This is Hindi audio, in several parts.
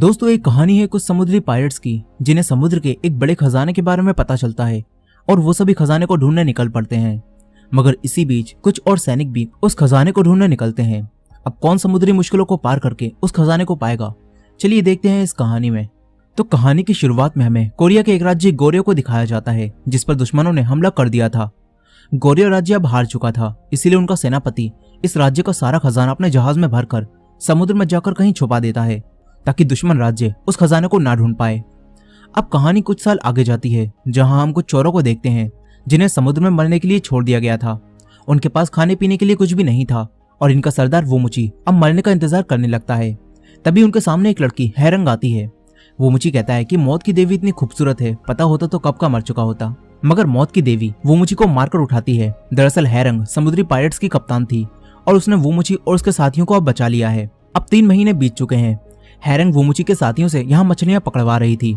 दोस्तों, एक कहानी है कुछ समुद्री पायरेट्स की जिन्हें समुद्र के एक बड़े खजाने के बारे में पता चलता है और वो सभी खजाने को ढूंढने निकल पड़ते हैं। मगर इसी बीच कुछ और सैनिक भी उस खजाने को ढूंढने निकलते हैं। अब कौन समुद्री मुश्किलों को पार करके उस खजाने को पाएगा, चलिए देखते हैं इस कहानी में। तो कहानी की शुरुआत में हमें कोरिया के एक राज्य गोर्यो को दिखाया जाता है जिस पर दुश्मनों ने हमला कर दिया था। गोर्यो राज्य अब हार चुका था, इसीलिए उनका सेनापति इस राज्य का सारा खजाना अपने जहाज में भरकर समुद्र में जाकर कहीं छुपा देता है ताकि दुश्मन राज्य उस खजाने को ना ढूंढ पाए। अब कहानी कुछ साल आगे जाती है जहां हम कुछ चोरों को देखते हैं जिन्हें समुद्र में मरने के लिए छोड़ दिया गया था। उनके पास खाने पीने के लिए कुछ भी नहीं था और इनका सरदार वोमुची अब मरने का इंतजार करने लगता है। तभी उनके सामने एक लड़की हैरंग आती है। वोमुची कहता है कि मौत की देवी इतनी खूबसूरत है, पता होता तो कब का मर चुका होता। मगर मौत की देवी वोमुची को मारकर उठाती है। दरअसल हैरंग समुद्री पायरेट्स की कप्तान थी और उसने वोमुची और उसके साथियों को अब बचा लिया है। अब 3 महीने बीत चुके हैं। हैरंग वोमुची के साथियों से यहाँ मछलियां पकड़वा रही थी।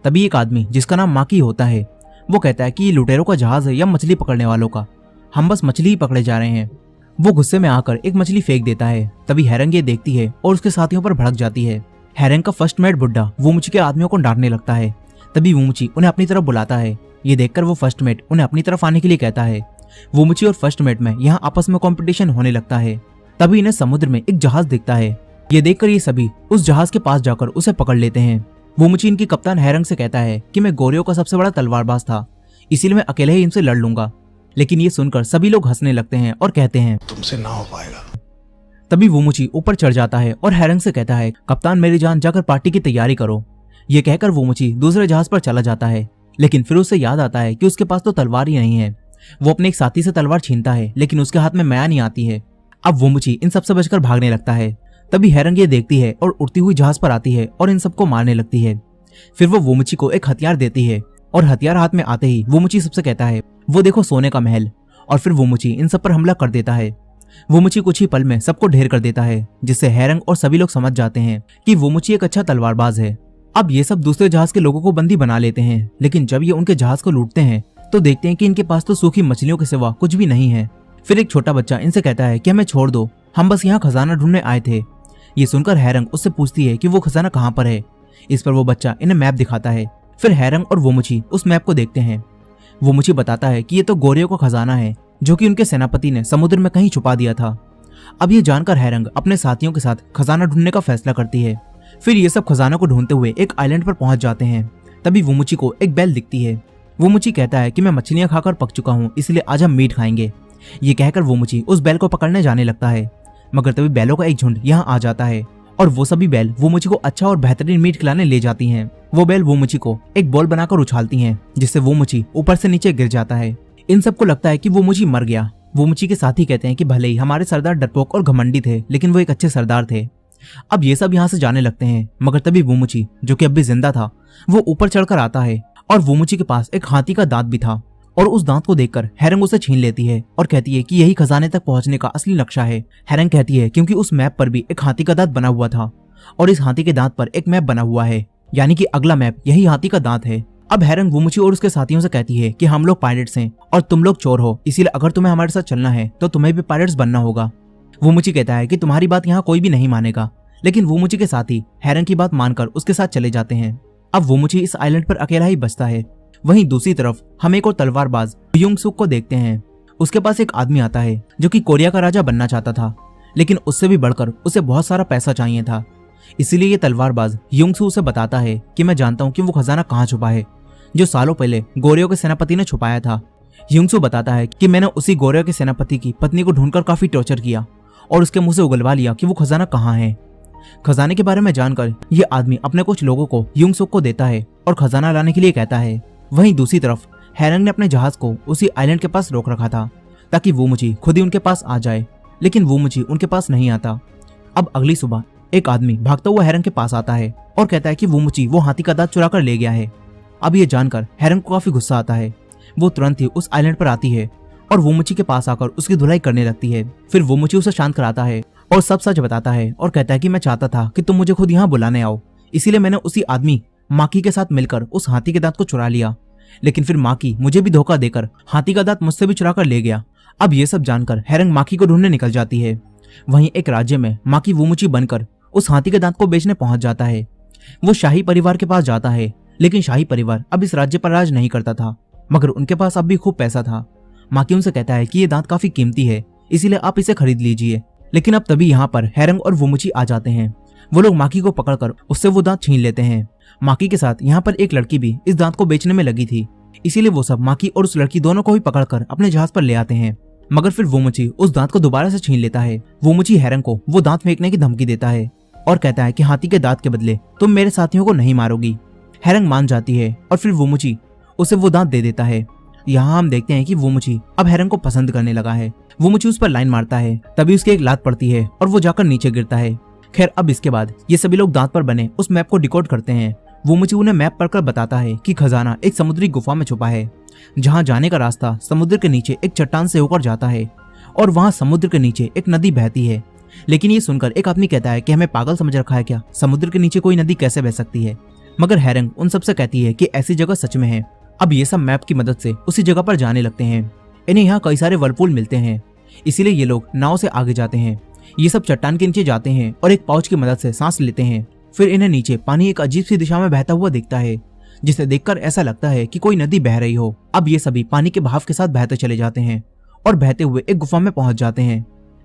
तभी एक आदमी जिसका नाम माकी होता है वो कहता है कि ये लुटेरों का जहाज है या मछली पकड़ने वालों का, हम बस मछली ही पकड़े जा रहे हैं। वो गुस्से में आकर एक मछली फेंक देता है। तभी हैरंग ये देखती है और उसके साथियों पर भड़क जाती है। हैरंग का फर्स्ट मेट बुड्ढा वोमुची के आदमियों को डांटने लगता है। तभी वोमुची उन्हें अपनी तरफ बुलाता है। ये देखकर वो फर्स्ट मेट उन्हें अपनी तरफ आने के लिए कहता है। वोमुची और फर्स्ट मेट में यहाँ आपस में कॉम्पिटिशन होने लगता है। तभी इन्हें समुद्र में एक जहाज दिखता है। ये देखकर ये सभी उस जहाज के पास जाकर उसे पकड़ लेते हैं। वोमुची इनकी कप्तान हैरंग से कहता है कि मैं गोर्यो का सबसे बड़ा तलवारबाज था, इसीलिए मैं अकेले ही इनसे लड़ लूंगा। लेकिन ये सुनकर सभी लोग हंसने लगते हैं और कहते हैं तुमसे ना हो पाएगा। तभी वोमुची ऊपर चढ़ जाता है और हैरंग से कहता है, कप्तान मेरी जान, जाकर पार्टी की तैयारी करो। ये कहकर वोमुची दूसरे जहाज पर चला जाता है। लेकिन फिर उसे याद आता है कि उसके पास तो तलवार ही नहीं है। वो अपने एक साथी से तलवार छीनता है लेकिन उसके हाथ में मैया नहीं आती है। अब वोमुची इन सबसे बचकर भागने लगता है। तभी हैरंग ये देखती है और उड़ती हुई जहाज पर आती है और इन सबको मारने लगती है। फिर वो वोमुची को एक हथियार देती है और हथियार हाथ में आते ही वोमुची सबसे कहता है, वो देखो सोने का महल। और फिर वोमुची इन सब पर हमला कर देता है। वोमुची कुछ ही पल में सबको ढेर कर देता है, जिससे हैरंग और सभी लोग समझ जाते हैं कि वोमुची एक अच्छा तलवारबाज है। अब ये सब दूसरे जहाज के लोगों को बंदी बना लेते हैं। लेकिन जब ये उनके जहाज को लूटते हैं तो देखते हैं कि इनके पास तो सूखी मछलियों के सिवा कुछ भी नहीं है। फिर एक छोटा बच्चा इनसे कहता है कि हमें छोड़ दो, हम बस यहाँ खजाना ढूंढने आए थे। ये सुनकर हैरंग उससे पूछती है कि वो खजाना कहाँ पर है। इस पर वो बच्चा इन्हें मैप दिखाता है। फिर हैरंग और वोमुची उस मैप को देखते हैं। वोमुची बताता है कि ये तो गोर्यो का खजाना है जो कि उनके सेनापति ने समुद्र में कहीं छुपा दिया था। अब ये जानकर हैरंग अपने साथियों के साथ खजाना ढूंढने का फैसला करती है। फिर ये सब खजाना को ढूंढते हुए एक आइलैंड पर पहुंच जाते हैं। तभी वोमुची को एक बैल दिखती है। वोमुची कहता है कि मैं मछलियां खाकर पक चुका हूँ, इसलिए आज हम मीट खाएंगे। ये कहकर वोमुची उस बैल को पकड़ने जाने लगता है। मगर तभी बैलों का एक झुंड यहाँ आ जाता है और वो सभी बैल वोमुची को अच्छा और बेहतरीन मीट खिलाने ले जाती हैं। वो बैल वोमुची को एक बॉल बनाकर उछालती हैं, जिससे वोमुची ऊपर से नीचे गिर जाता है। इन सबको लगता है कि वोमुची मर गया। वोमुची के साथी कहते हैं कि भले ही हमारे सरदार डरपोक और घमंडी थे, लेकिन वो एक अच्छे सरदार थे। अब ये सब यहाँ से जाने लगते हैं। मगर तभी वोमुची, जो कि अब भी जिंदा था, वो ऊपर चढ़कर आता है और वोमुची के पास एक हाथी का दांत भी था। और उस दांत को देखकर हैरंग उसे छीन लेती है और कहती है कि यही खजाने तक पहुंचने का असली नक्शा है। हैरंग कहती है क्योंकि उस मैप पर भी एक हाथी का दांत बना हुआ था और इस हाथी के दांत पर एक मैप बना हुआ है, यानी कि अगला मैप यही हाथी का दांत है। अब हैरंग वोमुची और उसके साथियों से कहती है कि हम लोग पायरेट्स हैं और तुम लोग चोर हो, इसीलिए अगर तुम्हें हमारे साथ चलना है तो तुम्हें भी पायरेट्स बनना होगा। वोमुची कहता है कि तुम्हारी बात यहाँ कोई भी नहीं मानेगा। लेकिन वोमुची के साथी हैरंग की बात मानकर उसके साथ चले जाते हैं। अब वोमुची इस आइलैंड पर अकेला ही बचता है। वहीं दूसरी तरफ हम एक और तलवारबाज युंगसुक को देखते हैं। उसके पास एक आदमी आता है जो कि कोरिया का राजा बनना चाहता था, लेकिन उससे भी बढ़कर उसे बहुत सारा पैसा चाहिए था। इसीलिए ये तलवारबाज युंगसु उसे बताता है कि मैं जानता हूँ कि वो खजाना कहाँ छुपा है जो सालों पहले गोर्यो के सेनापति ने छुपाया था। युंगसु बताता है कि मैंने उसी गोर्यो के सेनापति की पत्नी को ढूंढकर काफी टॉर्चर किया और उसके मुंह से उगलवा लिया कि वो खजाना कहाँ है। खजाने के बारे में जानकर ये आदमी अपने कुछ लोगों को युंगसुक को देता है और खजाना लाने के लिए कहता है। वहीं दूसरी तरफ हैरंग ने अपने जहाज को उसी आइलैंड के पास रोक रखा था ताकि वोमुची खुद ही उनके पास आ जाए, लेकिन वोमुची उनके पास नहीं आता। अब अगली सुबह एक आदमी भागता हुआ हैरंग के पास आता है और कहता है कि वोमुची वो हाथी का दांत चुरा कर ले गया है। अब ये जानकर हैरंग को काफी गुस्सा आता है। वो तुरंत ही उस आइलैंड पर आती है और वोमुची के पास आकर उसकी धुलाई करने लगती है। फिर वोमुची उसे शांत कराता है और सब सच बताता है और कहता है कि मैं चाहता था कि तुम मुझे खुद यहाँ बुलाने आओ, इसीलिए मैंने उसी आदमी माकी के साथ मिलकर उस हाथी के दांत को चुरा लिया। लेकिन फिर माकी मुझे भी धोखा देकर हाथी का दांत मुझसे भी चुरा कर ले गया। अब ये सब जानकर हैरंग माकी को ढूंढने निकल जाती है। वहीं एक राज्य में माकी वोमुची बनकर उस हाथी के दांत को बेचने पहुंच जाता है। वो शाही परिवार के पास जाता है, लेकिन शाही परिवार अब इस राज्य पर राज नहीं करता था, मगर उनके पास अब भी खूब पैसा था। माकी उनसे कहता है कि ये दांत काफी कीमती है, इसीलिए आप इसे खरीद लीजिए। लेकिन अब तभी यहाँ पर हैरंग और वुमुची आ जाते हैं। वो लोग माकी को पकड़कर उससे वो दांत छीन लेते हैं। माकी के साथ यहाँ पर एक लड़की भी इस दांत को बेचने में लगी थी, इसीलिए वो सब माकी और उस लड़की दोनों को ही पकड़कर अपने जहाज पर ले आते हैं। मगर फिर वुमुची उस दांत को दोबारा से छीन लेता है। वुमुची हैरंग को वो दांत फेंकने की धमकी देता है और कहता है कि हाथी के दांत के बदले तुम मेरे साथियों को नहीं मारोगी। हैरंग मान जाती है और फिर वुमुची उसे वो दांत दे देता है। यहाँ हम देखते हैं कि वुमुची अब हैरंग को पसंद करने लगा है। वुमुची उस पर लाइन मारता है, तभी उसके एक लात पड़ती है और वो जाकर नीचे गिरता है। खैर अब इसके बाद ये सभी लोग दांत पर बने उस मैप को डिकोड करते हैं। वुमुची उन्हें मैप पढ़कर बताता है कि खजाना एक समुद्री गुफा में छुपा है, जहाँ जाने का रास्ता समुद्र के नीचे एक चट्टान से होकर जाता है और वहाँ समुद्र के नीचे एक नदी बहती है। लेकिन ये सुनकर एक आदमी कहता है कि हमें पागल समझ रखा है क्या, समुद्र के नीचे कोई नदी कैसे बह सकती है। मगर हैरंग उन सबसे कहती है कि ऐसी जगह सच में है। अब ये सब मैप की मदद से उसी जगह पर जाने लगते हैं। इन्हें यहाँ कई सारे वर्लपूल मिलते हैं, इसीलिए ये लोग नाव से आगे जाते हैं। ये सब चट्टान के नीचे जाते हैं और एक पाउच की मदद से सांस लेते हैं। फिर इन्हें नीचे पानी एक अजीब सी दिशा में बहता हुआ दिखता है, जिसे देखकर ऐसा लगता है कि कोई नदी बह रही हो। अब ये सभी पानी के बहाव के साथ बहते चले जाते हैं और बहते हुए एक गुफा में पहुंच जाते हैं।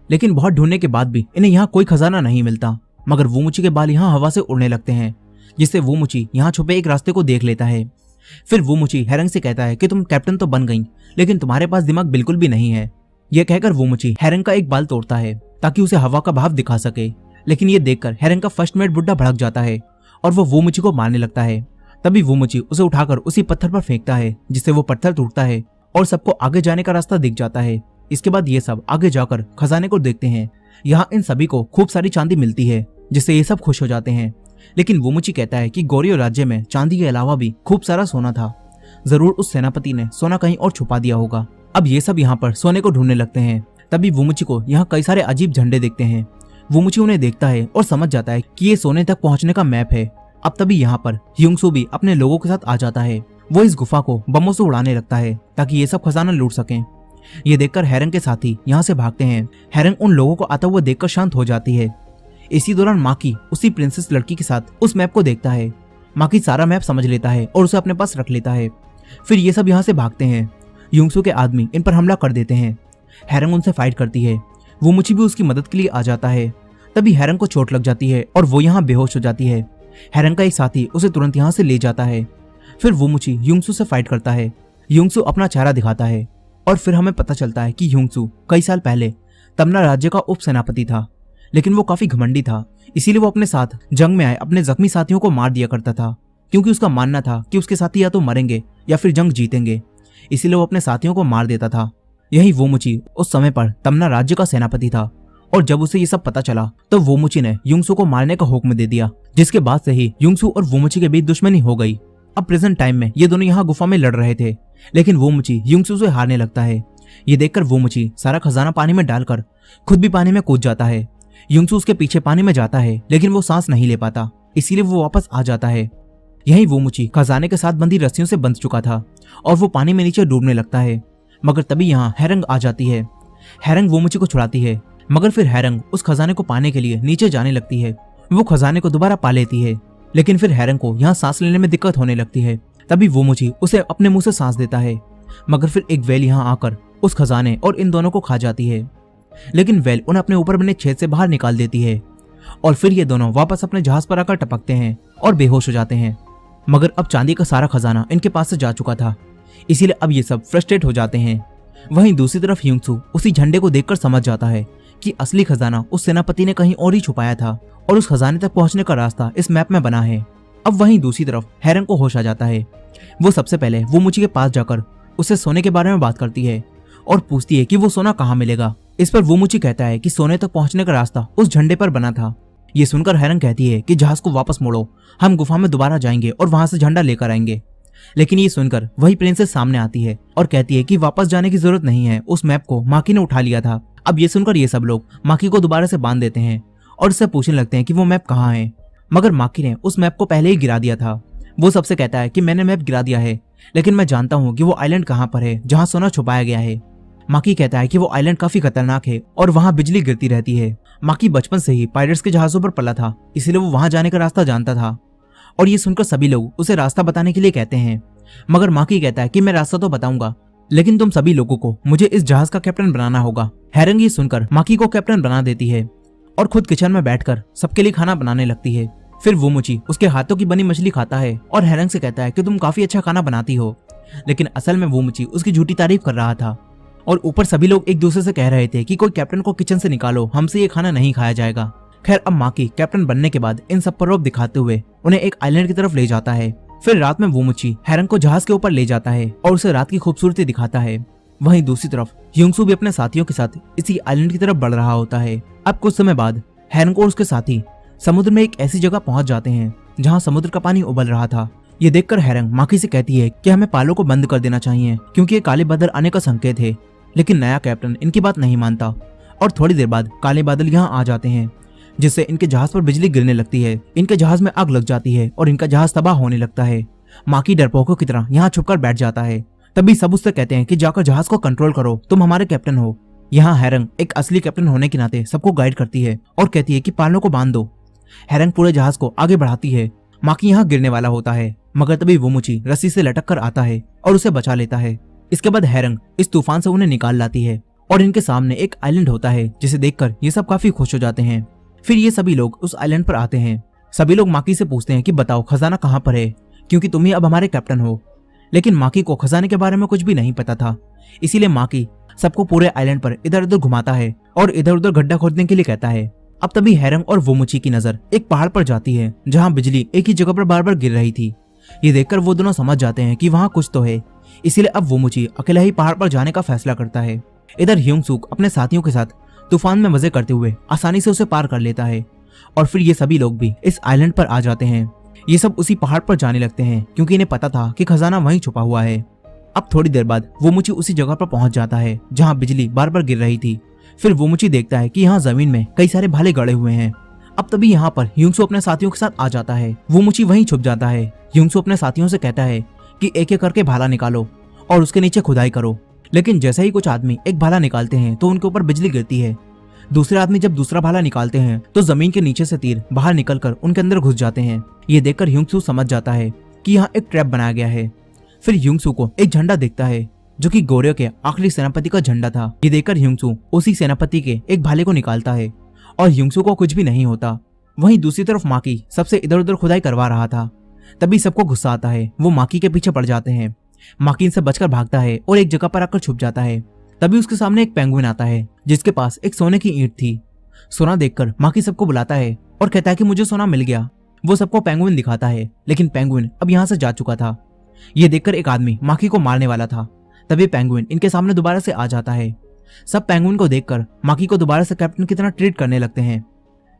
लेकिन बहुत ढूंढने के बाद भी इन्हें यहाँ कोई खजाना नहीं मिलता। मगर वुमुची के बाल यहाँ हवा से उड़ने लगते हैं, जिससे वुमुची यहाँ छुपे एक रास्ते को देख लेता है। फिर वुमुची हैरंग से कहता है कि तुम कैप्टन तो बन गई, लेकिन तुम्हारे पास दिमाग बिल्कुल भी नहीं है। यह कहकर वुमुची हैरंग का एक बाल तोड़ता है ताकि उसे हवा का भाव दिखा सके। लेकिन ये देखकर हैरंग का फर्स्ट मेट बुड्ढा भड़क जाता है और वो वुमुची को मारने लगता है। तभी वुमुची उसे उठाकर उसी पत्थर पर फेंकता है, जिससे वो पत्थर टूटता है और सबको आगे जाने का रास्ता दिख जाता है। इसके बाद ये सब आगे जाकर खजाने को देखते हैं। यहाँ इन सभी को खूब सारी चांदी मिलती है, जिससे ये सब खुश हो जाते हैं। लेकिन वुमुची कहता है कि गोरियो राज्य में चांदी के अलावा भी खूब सारा सोना था, जरूर उस सेनापति ने सोना कहीं और छुपा दिया होगा। अब ये सब यहाँ पर सोने को ढूंढने लगते हैं। तभी वुमुची को यहाँ कई सारे अजीब झंडे दिखते हैं। वुमुची उन्हें देखता है और समझ जाता है कि ये सोने तक पहुंचने का मैप है। अब तभी यहाँ पर ह्यूंगसू भी अपने लोगों के साथ आ जाता है। वो इस गुफा को बमों से उड़ाने लगता है ताकि ये सब खजाना लूट सकें। ये देखकर हैरंग के साथी यहाँ से भागते हैं। हैरंग उन लोगों को आता हुआ देखकर शांत हो जाती है। इसी दौरान माकी उसी प्रिंसेस लड़की के साथ उस मैप को देखता है। माकी सारा मैप समझ लेता है और उसे अपने पास रख लेता है। फिर ये सब यहाँ से भागते हैं। ह्यूंगसू के आदमी इन पर हमला कर देते हैं। हैरंग उनसे फाइट करती है। वुमुची भी उसकी मदद के लिए आ जाता है। तभी हैरंग को चोट लग जाती है और वो यहाँ बेहोश हो जाती है। हैरंग का एक साथी उसे तुरंत यहाँ से ले जाता है। फिर वुमुची ह्यूंगसू से फाइट करता है। ह्यूंगसू अपना चेहरा दिखाता है और फिर हमें पता चलता है कि ह्यूंगसू कई साल पहले तमना राज्य का उप सेनापति था, लेकिन वो काफी घमंडी था। इसीलिए वो अपने साथ जंग में आए अपने जख्मी साथियों को मार दिया करता था, क्योंकि उसका मानना था कि उसके साथी या तो मरेंगे या फिर जंग जीतेंगे। इसीलिए वो अपने साथियों को मार देता था। यही वुमुची उस समय पर तमना राज्य का सेनापति था और जब उसे ये सब पता चला तो वुमुची ने ह्यूंगसू को मारने का हुक्म दे दिया, जिसके बाद से ही ह्यूंगसू और वुमुची के बीच दुश्मनी हो गई। अब प्रेजेंट टाइम में ये दोनों यहाँ गुफा में लड़ रहे थे, लेकिन वुमुची ह्यूंगसू से हारने लगता है। ये देखकर वुमुची सारा खजाना पानी में डालकर खुद भी पानी में कूद जाता है। ह्यूंगसू उसके पीछे पानी में जाता है, लेकिन वो सांस नहीं ले पाता, इसीलिए वो वापस आ जाता है। यही वुमुची खजाने के साथ बंधी रस्सियों से बंध चुका था और वो पानी में नीचे डूबने लगता है। मगर तभी यहाँ हैरंग आ जाती है। हैरंग वुमुची को छुड़ाती है, मगर फिर हैरंग उस खजाने को पाने के लिए नीचे जाने लगती है। वो खजाने को दोबारा पा लेती है, लेकिन फिर हैरंग को यहाँ सांस लेने में दिक्कत होने लगती है। तभी वुमुची उसे अपने मुंह से सांस देता है, मगर फिर एक वेल यहाँ आकर उस खजाने और इन दोनों को खा जाती है। लेकिन वेल उन्हें अपने ऊपर बने छेद से बाहर निकाल देती है और फिर ये दोनों वापस अपने जहाज पर आकर टपकते हैं और बेहोश हो जाते हैं। मगर अब चांदी का सारा खजाना इनके पास से जा चुका था, इसीलिए अब ये सब फ्रस्ट्रेट हो जाते हैं। वहीं दूसरी तरफ ह्यूंगसू उसी झंडे को देखकर समझ जाता है कि असली खजाना उस सेनापति ने कहीं और ही छुपाया था और उस खजाने तक पहुंचने का रास्ता इस मैप में बना है। अब वहीं दूसरी तरफ हैरंग को होश आ जाता है। वो सबसे पहले वुमुची के पास जाकर उससे सोने के बारे में बात करती है और पूछती है कि वो सोना कहाँ मिलेगा। इस पर वुमुची कहता है कि सोने तक पहुंचने का रास्ता उस झंडे पर बना था। ये सुनकर हैरंग कहती है कि जहाज को वापस मोड़ो, हम गुफा में दोबारा जाएंगे और वहां से झंडा लेकर आएंगे। लेकिन ये सुनकर वही प्रिंसेस सामने आती है और कहती है कि वापस जाने की जरूरत नहीं है, उस मैप को माकी ने उठा लिया था। अब ये सुनकर ये सब लोग माकी को दोबारा से बांध देते हैं और उससे पूछने लगते हैं कि वो मैप कहाँ है। मगर माकी ने उस मैप को पहले ही गिरा दिया था। वो सबसे कहता है कि मैंने मैप गिरा दिया है, लेकिन मैं जानता हूँ कि वो आइलैंड कहाँ पर है जहाँ सोना छुपाया गया है। माकी कहता है कि वो आइलैंड काफी खतरनाक है और वहाँ बिजली गिरती रहती है। माकी बचपन से ही पायरेट्स के जहाजों पर पला था, इसलिए वो वहां जाने का रास्ता जानता था। और ये सुनकर सभी लोग उसे रास्ता बताने के लिए कहते हैं, मगर माकी कहता है कि मैं रास्ता तो बताऊंगा, लेकिन तुम सभी लोगों को मुझे इस जहाज का कैप्टन बनाना होगा। हैरंग ये सुनकर माकी को कैप्टन बना देती है और खुद किचन में बैठकर सबके लिए खाना बनाने लगती है। फिर वुमुची उसके हाथों की बनी मछली खाता है और हैरंग से कहता है कि तुम काफी अच्छा खाना बनाती हो, लेकिन असल में वुमुची उसकी झूठी तारीफ कर रहा था। और ऊपर सभी लोग एक दूसरे से कह रहे थे कि कोई कैप्टन को किचन से निकालो, हमसे ये खाना नहीं खाया जाएगा। खैर अब माकी कैप्टन बनने के बाद इन सब पर रौब दिखाते हुए उन्हें एक आइलैंड की तरफ ले जाता है। फिर रात में वुमुची हैरंग को जहाज के ऊपर ले जाता है और उसे रात की खूबसूरती दिखाता है। वहीं दूसरी तरफ ह्यूंगसू भी अपने साथियों के साथ इसी आइलैंड की तरफ बढ़ रहा होता है। अब कुछ समय बाद हैरंग और उसके साथी समुद्र में एक ऐसी जगह पहुंच जाते हैं जहां समुद्र का पानी उबल रहा था। ये देखकर हैरंग माकी से कहती है कि हमें पालों को बंद कर देना चाहिए क्योंकि ये काले बादल आने का संकेत है। लेकिन नया कैप्टन इनकी बात नहीं मानता और थोड़ी देर बाद काले बादल यहाँ आ जाते हैं, जिससे इनके जहाज पर बिजली गिरने लगती है। इनके जहाज में आग लग जाती है और इनका जहाज तबाह होने लगता है। माकी डरपोकों की तरह यहाँ छुपकर बैठ जाता है। तभी सब उससे कहते हैं कि जाकर जहाज को कंट्रोल करो, तुम हमारे कैप्टन हो। यहाँ हैरंग एक असली कैप्टन होने के नाते सबको गाइड करती है और कहती है कि पालों को बांध दो। हैरंग पूरे जहाज को आगे बढ़ाती है। माकी यहाँ गिरने वाला होता है, मगर तभी वुमुची रस्सी से लटक कर आता है और उसे बचा लेता है। इसके बाद हैरंग इस तूफान से उन्हें निकाल लाती है और इनके सामने एक आइलैंड होता है, जिसे देखकर ये सब काफी खुश हो जाते हैं। फिर ये सभी लोग उस आइलैंड पर आते हैं। सभी लोग माकी से पूछते हैं कि बताओ खजाना कहाँ पर है, क्योंकि तुम ही अब हमारे कैप्टन हो। लेकिन माकी को खजाने के बारे में कुछ भी नहीं पता था, इसीलिए माकी सबको पूरे आइलैंड पर इधर उधर घुमाता है और इधर उधर गड्ढा खोदने के लिए कहता है। अब तभी हैरंग और वुमुची की नजर एक पहाड़ पर जाती है जहाँ बिजली एक ही जगह पर बार बार गिर रही थी। ये देखकर वो दोनों समझ जाते हैं कि वहाँ कुछ तो है, इसीलिए अब वुमुची अकेला ही पहाड़ पर जाने का फैसला करता है। इधर ह्यूंगसूक अपने साथियों के साथ तूफान में मजे करते हुए आसानी से उसे पार कर लेता है और फिर ये सभी लोग भी इस आइलैंड पर आ जाते हैं। ये सब उसी पहाड़ पर जाने लगते हैं क्योंकि इन्हें पता था कि खजाना वहीं छुपा हुआ है। अब थोड़ी देर बाद वुमुची उसी जगह पर पहुंच जाता है जहां बिजली बार बार गिर रही थी। फिर वुमुची देखता है कि यहाँ जमीन में कई सारे भाले गड़े हुए हैं। अब तभी यहाँ पर ह्यूंगसू अपने साथियों के साथ आ जाता है। वुमुची वहीं छुप जाता है। ह्यूंगसू अपने साथियों से कहता है कि एक एक करके भाला निकालो और उसके नीचे खुदाई करो। लेकिन जैसे ही कुछ आदमी एक भाला निकालते हैं तो उनके ऊपर बिजली गिरती है। दूसरे आदमी जब दूसरा भाला निकालते हैं तो जमीन के नीचे से तीर बाहर निकलकर उनके अंदर घुस जाते हैं। ये देखकर ह्यूंगसू समझ जाता है कि यहाँ एक ट्रैप बनाया गया है। फिर ह्यूंगसू को एक झंडा दिखता है जो कि गोर्यो के आखिरी सेनापति का झंडा था। ये देखकर ह्यूंगसू उसी सेनापति के एक भाले को निकालता है और ह्यूंगसू को कुछ भी नहीं होता। वहीं दूसरी तरफ माकी सबसे इधर उधर खुदाई करवा रहा था। तभी सबको गुस्सा आता है, वो माकी के पीछे पड़ जाते हैं। माकी इनसे बचकर भागता है और एक जगह पर आकर छुप जाता है। तभी उसके सामने एक पेंगुइन आता है जिसके पास एक सोने की ईंट थी। सोना देखकर माकी सबको बुलाता है और कहता है कि मुझे सोना मिल गया। वो सबको पेंगुइन दिखाता है, लेकिन पेंगुइन अब यहाँ से जा चुका था। ये देखकर एक आदमी माकी को मारने वाला था। तभी पेंगुइन इनके सामने दोबारा से आ जाता है। सब पेंगुइन को देखकर माकी को दोबारा से कैप्टन की तरह ट्रीट करने लगते हैं।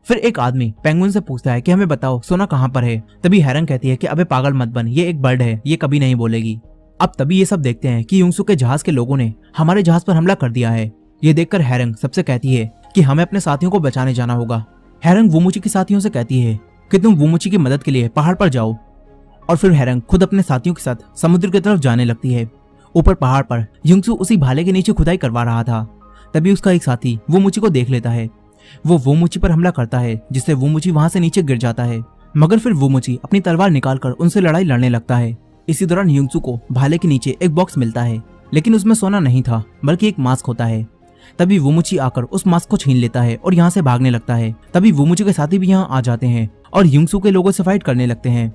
फिर एक आदमी पेंगुइन से पूछता है कि हमें बताओ सोना कहाँ पर है। तभी हैरंग कहती है कि अबे पागल मत बन, ये एक बर्ड है, ये कभी नहीं बोलेगी। अब तभी ये सब देखते हैं कि ह्यूंगसू के जहाज के लोगों ने हमारे जहाज पर हमला कर दिया है। ये देखकर हैरंग सबसे कहती है कि हमें अपने साथियों को बचाने जाना होगा। हैरंग वुमुची के साथियों से कहती है कि तुम वुमुची की मदद के लिए पहाड़ पर जाओ। और फिर हैरंग खुद अपने साथियों के साथ समुद्र की तरफ जाने लगती है। ऊपर पहाड़ पर ह्यूंगसू उसी भाले के नीचे खुदाई करवा रहा था। तभी उसका एक साथी वुमुची को देख लेता है। वो वुमुची पर हमला करता है, जिससे वुमुची वहां से नीचे गिर जाता है। मगर फिर वुमुची अपनी तलवार निकालकर उनसे लड़ाई लड़ने लगता है। इसी दौरान ह्यूंगसू को भाले के नीचे एक बॉक्स मिलता है, लेकिन उसमें सोना नहीं था बल्कि एक मास्क होता है। तभी वुमुची आकर उस मास्क को छीन लेता है और यहाँ से भागने लगता है। तभी वुमुची के साथी भी यहाँ आ जाते हैं और ह्यूंगसू के लोगों से फाइट करने लगते हैं।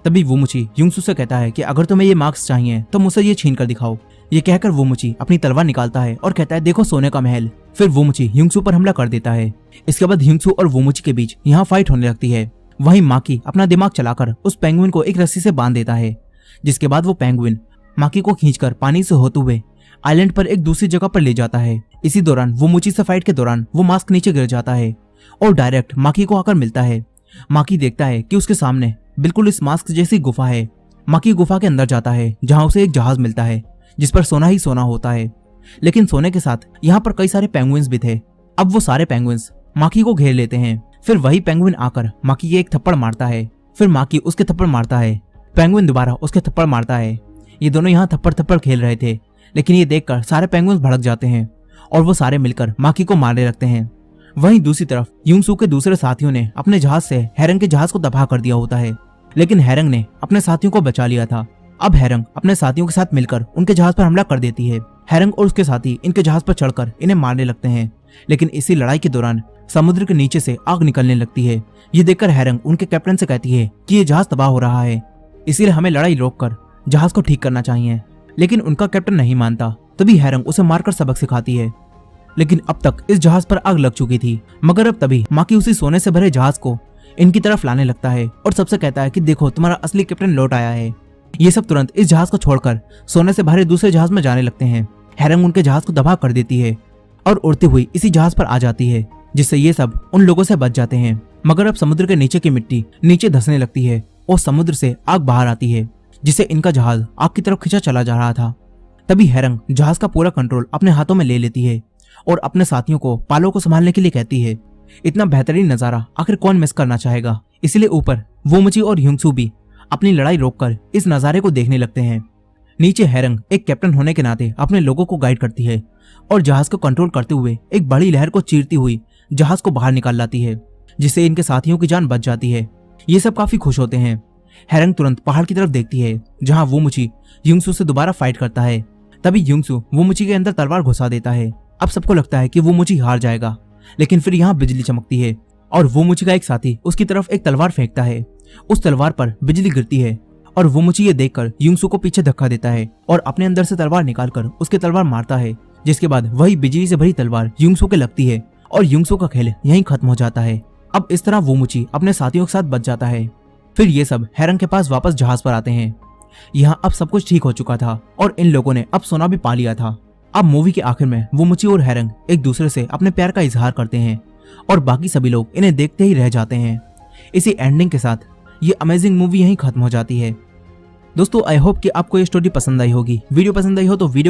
तभी वुमुची ह्यूंगसू से कहता है कि अगर तुम्हें ये मास्क चाहिए तो मुझसे ये छीन कर दिखाओ। ये कहकर वुमुची अपनी तलवार निकालता है और कहता है देखो सोने का महल। फिर वुमुची ह्यूंगसू पर हमला कर देता है। इसके बाद ह्यूंगसू और वुमुची के बीच यहाँ फाइट होने लगती है। वहीं माकी अपना दिमाग चलाकर उस पेंगुइन को एक रस्सी से बांध देता है, जिसके बाद वो पेंगुइन माकी को खींचकर पानी से होते हुए आइलैंड पर एक दूसरी जगह पर ले जाता है। इसी दौरान वुमुची से फाइट के दौरान वो मास्क नीचे गिर जाता है और डायरेक्ट माकी को आकर मिलता है। माकी देखता है कि उसके सामने बिल्कुल इस मास्क जैसी गुफा है। माकी गुफा के अंदर जाता है जहाँ उसे एक जहाज मिलता है जिस पर सोना ही सोना होता है, लेकिन सोने के साथ यहाँ पर कई सारे पेंगुइन्स भी थे। अब वो सारे पेंगुइन्स माकी को घेर लेते हैं। फिर वही पेंगुइन आकर माकी के एक थप्पड़ मारता है। फिर माकी उसके थप्पड़ मारता है। पेंगुइन दोबारा उसके थप्पड़ मारता है। ये दोनों यहाँ थप्पड़ थप्पड़ खेल रहे थे, लेकिन ये देखकर सारे पेंगुइन्स भड़क जाते हैं और वो सारे मिलकर माकी को मारने लगते हैं। वहीं दूसरी तरफ ह्यूंगसू के दूसरे साथियों ने अपने जहाज से हैरंग के जहाज को तबाह कर दिया होता है, लेकिन हैरंग ने अपने साथियों को बचा लिया था। अब हैरंग अपने साथियों के साथ मिलकर उनके जहाज पर हमला कर देती है। हैरंग और उसके साथी इनके जहाज पर चढ़कर इन्हें मारने लगते हैं, लेकिन इसी लड़ाई के दौरान समुद्र के नीचे से आग निकलने लगती है। ये देखकर हैरंग उनके कैप्टन से कहती है कि ये जहाज तबाह हो रहा है, इसीलिए हमें लड़ाई रोककर जहाज को ठीक करना चाहिए। लेकिन उनका कैप्टन नहीं मानता। तभी हैरंग उसे मारकर सबक सिखाती है। लेकिन अब तक इस जहाज पर आग लग चुकी थी, मगर अब तभी माकी उसी सोने से भरे जहाज को इनकी तरफ लाने लगता है और सबसे कहता है कि देखो तुम्हारा असली कैप्टन लौट आया है। ये सब तुरंत इस जहाज को छोड़कर सोने से भरे दूसरे जहाज में जाने लगते हैं। हैरंग उनके जहाज को तबाह कर देती है और उड़ती हुई इसी जहाज पर आ जाती है, जिससे ये सब उन लोगों से बच जाते हैं। मगर अब समुद्र के नीचे की मिट्टी नीचे धंसने लगती है और समुद्र से आग बाहर आती है, जिससे इनका जहाज आग की तरफ खिंचा चला जा रहा था। तभी हैरंग जहाज का पूरा कंट्रोल अपने हाथों में ले लेती है और अपने साथियों को पालों को संभालने के लिए कहती है। इतना बेहतरीन नजारा आखिर कौन मिस करना चाहेगा। इसलिए ऊपर वोमुची और ह्युंगसू भी अपनी लड़ाई रोककर इस नजारे को देखने लगते हैं। नीचे हैरंग एक कैप्टन होने के नाते अपने लोगों को गाइड करती है और जहाज को कंट्रोल करते हुए एक बड़ी लहर को चीरती हुई जहाज को बाहर निकाल लाती है, जिससे इनके साथियों की जान बच जाती है। ये सब काफी खुश होते हैं। हैरंग तुरंत पहाड़ की तरफ देखती है, जहां वोमुची ह्युंगसू से दोबारा फाइट करता है। तभी ह्युंगसू वोमुची के अंदर तलवार घुसा देता है। अब सबको लगता है कि वोमुची हार जाएगा, लेकिन फिर यहाँ बिजली चमकती है और वोमुची का एक साथी उसकी तरफ एक तलवार फेंकता है। उस तलवार पर बिजली गिरती है और वोमुची ये देखकर ह्युंगसू को पीछे धक्का देता है और अपने अंदर से तलवार निकालकर उसके तलवार मारता है, जिसके बाद वही बिजली से भरी तलवार ह्युंगसू के लगती है और ह्युंगसू का खेल यहीं खत्म हो जाता है। अब इस तरह वोमुची अपने साथियों के साथ बच जाता है। फिर ये सब हैरंग के पास वापस जहाज पर आते हैं। यहाँ अब सब कुछ ठीक हो चुका था और इन लोगों ने अब सोना भी पा लिया था। अब मूवी के आखिर में वोमुची और हैरंग एक दूसरे से अपने प्यार का इजहार करते हैं और बाकी सभी लोग इन्हें देखते ही रह जाते हैं। इसी एंडिंग के साथ ये अमेजिंग मूवी यहीं खत्म हो जाती है। दोस्तों आई होप कि आपको ये स्टोरी पसंद आई होगी। वीडियो पसंद आई हो तो वीडियो